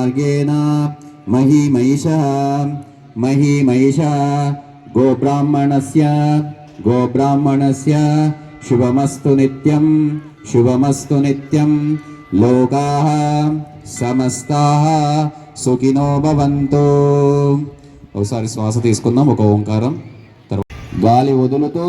मार्गेण महीमैषः गोब्राह्मणस्य शुभमस्तु नित्यं लोकाः समस्ताः सुखिनो भवन्तु। ఒకసారి శ్వాస తీసుకుందాం, ఒక ఓంకారం, తర్వాత గాలి వదులుతూ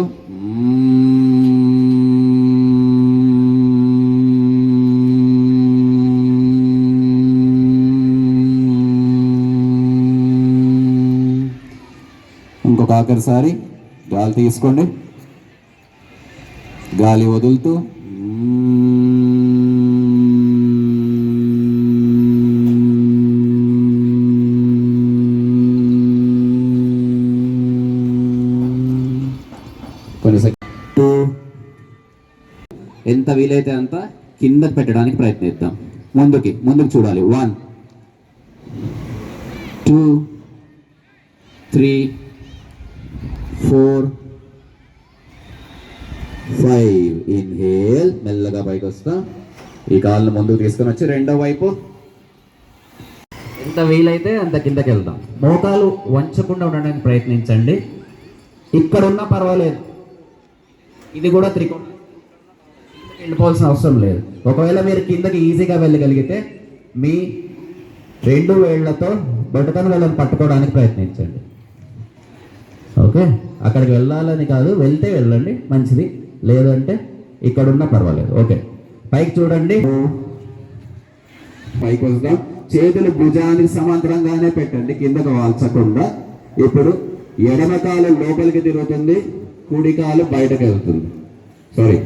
ఇంకొక ఆఖరిసారి గాలి తీసుకోండి, గాలి వదులుతూ ఎంత వీలైతే అంత కిందకి పెట్టడానికి ప్రయత్నిద్దాం. ముందుకు చూడాలి. 1 2 3 4 5. ఇన్హేల్, మెల్లగా పైకి వస్తా. ఈ కాళ్ళను ముందుకు తీసుకొని వచ్చి రెండో వైపు ఎంత వీలైతే అంత కిందకి వెళ్దాం. మోకాలు వంచకుండా ఉండడానికి ప్రయత్నించండి. ఇక్కడ ఉన్నా పర్వాలేదు, ఇది కూడా త్రికోణం, వెళ్ళిపోవాల్సిన అవసరం లేదు. ఒకవేళ మీరు కిందకి ఈజీగా వెళ్ళగలిగితే మీ 2 వేళ్లతో బొటకన వేళ్ళని పట్టుకోవడానికి ప్రయత్నించండి. ఓకే, అక్కడికి వెళ్ళాలని కాదు, వెళ్తే వెళ్ళండి మంచిది, లేదంటే ఇక్కడున్నా పర్వాలేదు. ఓకే, పైకి చూడండి, పైకి వస్తాం. చేతులు భుజానికి సమాంతరంగానే పెట్టండి, కిందకు వాల్చకుండా. ఇప్పుడు ఎడమ కాలు లోపలికి తిరుగుతుంది, కుడి కాలు బయటకు వెళ్తుంది. సారీ,